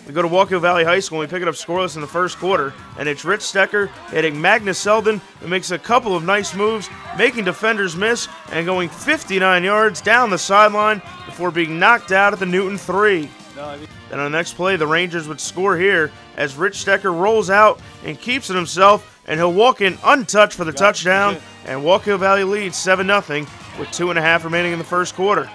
We go to Wallkill Valley High School and we pick it up scoreless in the first quarter, and it's Rich Stecker hitting Magnus Selden, who makes a couple of nice moves, making defenders miss, and going 59 yards down the sideline before being knocked out at the Newton 3. Then on the next play, the Rangers would score here as Rich Stecker rolls out and keeps it himself, and he'll walk in untouched for the touchdown, and Wallkill Valley leads 7-0 with 2.5 remaining in the first quarter.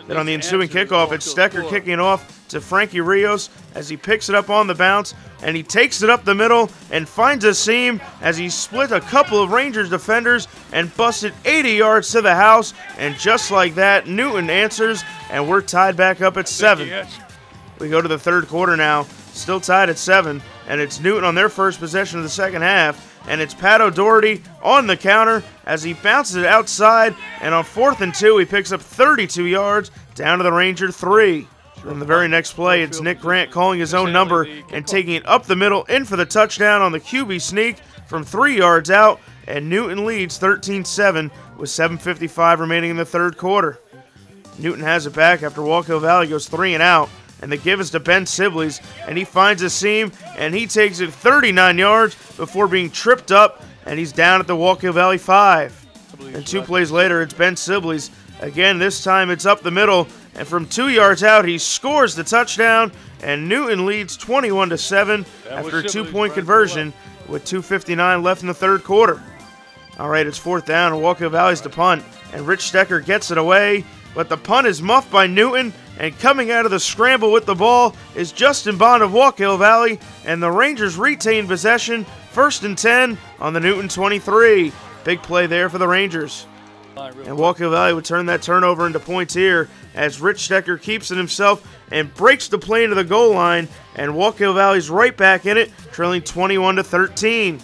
Then on the ensuing kickoff, it's Stecker kicking it off to Frankie Rios as he picks it up on the bounce, and he takes it up the middle and finds a seam as he split a couple of Rangers defenders and busted 80 yards to the house, and just like that, Newton answers, and we're tied back up at 7. We go to the third quarter now, still tied at 7, and it's Newton on their first possession of the second half, and it's Pat O'Doherty on the counter as he bounces it outside, and on 4th and 2, he picks up 32 yards down to the Ranger 3. On the very next play, it's Nick Grant calling his own number and taking it up the middle in for the touchdown on the QB sneak from 3 yards out, and Newton leads 13-7 with 7:55 remaining in the third quarter. Newton has it back after Wallkill Valley goes 3 and out, and they give us to Ben Sibley's, and he finds a seam, and he takes it 39 yards before being tripped up, and he's down at the Wallkill Valley 5. And 2 plays later, it's Ben Sibley's. Again, this time it's up the middle, and from 2 yards out, he scores the touchdown, and Newton leads 21-7 after a 2-point conversion with 2:59 left in the third quarter. All right, it's 4th down, and Wallkill Valley's to punt, and Rich Stecker gets it away, but the punt is muffed by Newton, and coming out of the scramble with the ball is Justin Bond of Wallkill Valley, and the Rangers retain possession, 1st and 10 on the Newton 23. Big play there for the Rangers. And Wallkill Valley would turn that turnover into points here as Rich Stecker keeps it himself and breaks the play into the goal line, and Wallkill Valley's right back in it, trailing 21-13.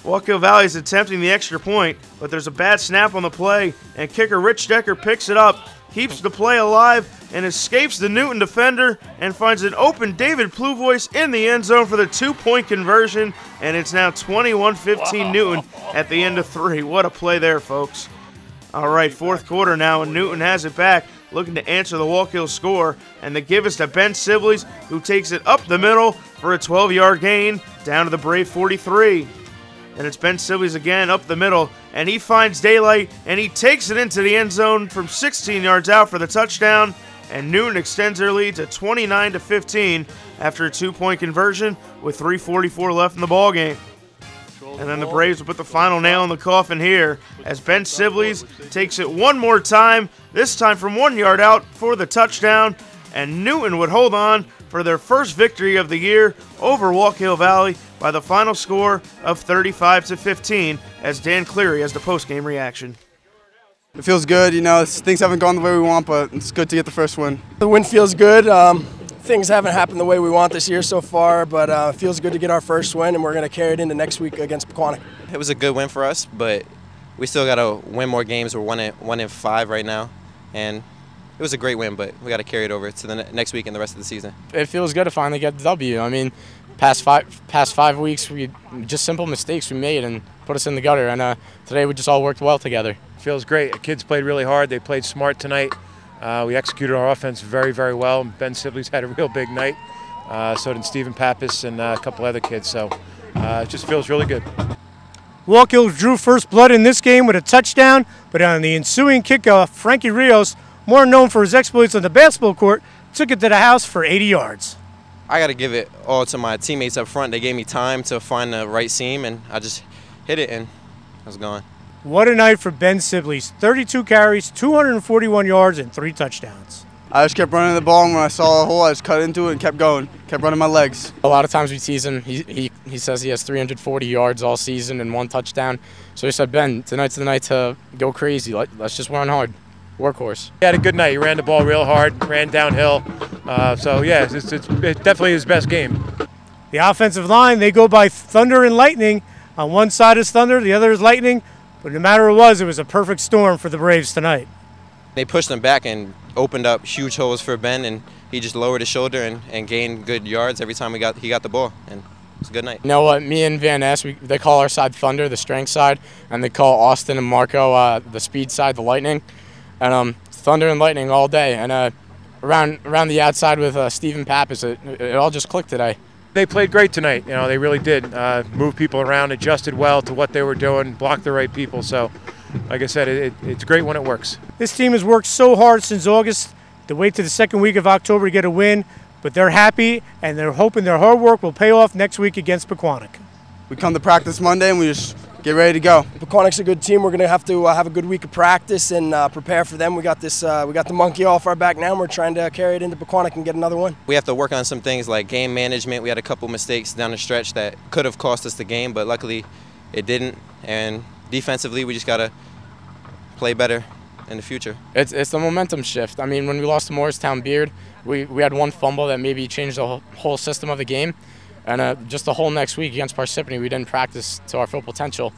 Wallkill Valley is attempting the extra point, but there's a bad snap on the play, and kicker Rich Stecker picks it up, keeps the play alive, and escapes the Newton defender and finds an open David Pluvois in the end zone for the 2-point conversion, and it's now 21-15 Newton at the end of 3. What a play there, folks. All right, 4th quarter now, and Newton has it back, looking to answer the Wallkill score, and they give us to Ben Sibley's, who takes it up the middle for a 12-yard gain down to the Brave 43. And it's Ben Sibley's again up the middle, and he finds daylight, and he takes it into the end zone from 16 yards out for the touchdown, and Newton extends their lead to 29-15 after a 2-point conversion with 3:44 left in the ballgame. And then the Braves will put the final nail in the coffin here as Ben Sibley's takes it one more time, this time from 1 yard out for the touchdown, and Newton would hold on for their first victory of the year over Wallkill Valley by the final score of 35-15 as Dan Cleary has the postgame reaction. It feels good, you know, things haven't gone the way we want, but it's good to get the first win. The win feels good. Things haven't happened the way we want this year so far, but it feels good to get our first win, and we're going to carry it into next week against Pequannock. It was a good win for us, but we still got to win more games. We're 1-5 right now, and it was a great win, but we got to carry it over to the next week and the rest of the season. It feels good to finally get the W. I mean, past five weeks, we just simple mistakes we made and put us in the gutter, and today we just all worked well together. Feels great. The kids played really hard. They played smart tonight. We executed our offense very, very well. Ben Sibley's had a real big night. So did Stephen Pappas and a couple other kids. So it just feels really good. Wallkill drew first blood in this game with a touchdown, but on the ensuing kickoff, Frankie Rios, more known for his exploits on the basketball court, took it to the house for 80 yards. I got to give it all to my teammates up front. They gave me time to find the right seam, and I just hit it, and I was gone. What a night for Ben Sibley's. 32 carries, 241 yards, and 3 touchdowns. I just kept running the ball, and when I saw a hole, I just cut into it and kept going. Kept running my legs. A lot of times we tease him. He says he has 340 yards all season and 1 touchdown. So he said, Ben, tonight's the night to go crazy. Let's just run hard. Workhorse. He had a good night. He ran the ball real hard, ran downhill. So, yeah, it's definitely his best game. The offensive line, they go by thunder and lightning. On one side is thunder, the other is lightning. But no matter what it was a perfect storm for the Braves tonight. They pushed him back and opened up huge holes for Ben, and he just lowered his shoulder and gained good yards every time he got the ball. And it was a good night. You know what? Me and Van Ness, they call our side Thunder, the strength side, and they call Austin and Marco the speed side, the lightning. And Thunder and lightning all day. And around the outside with Stephen Pappas. It all just clicked today. They played great tonight. You know, they really did. Move people around, adjusted well to what they were doing, blocked the right people. So, like I said, it's great when it works. This team has worked so hard since August to wait to the second week of October to get a win, but they're happy and they're hoping their hard work will pay off next week against Pequannock. We come to practice Monday and we just get ready to go. Pequannock's a good team. We're going to have a good week of practice and prepare for them. We got the monkey off our back now, and we're trying to carry it into Pequannock and get another one. We have to work on some things like game management. We had a couple mistakes down the stretch that could have cost us the game, but luckily it didn't. And defensively, we just got to play better in the future. It's the momentum shift. I mean, when we lost to Morristown Beard, we had one fumble that maybe changed the whole system of the game. And just the whole next week against Parsippany, we didn't practice to our full potential.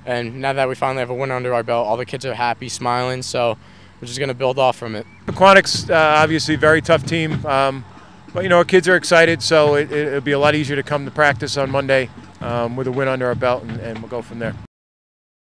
And now that we finally have a win under our belt, all the kids are happy, smiling, so we're just going to build off from it. Pequannock's obviously a very tough team, but, you know, our kids are excited, so it'll be a lot easier to come to practice on Monday with a win under our belt, and we'll go from there.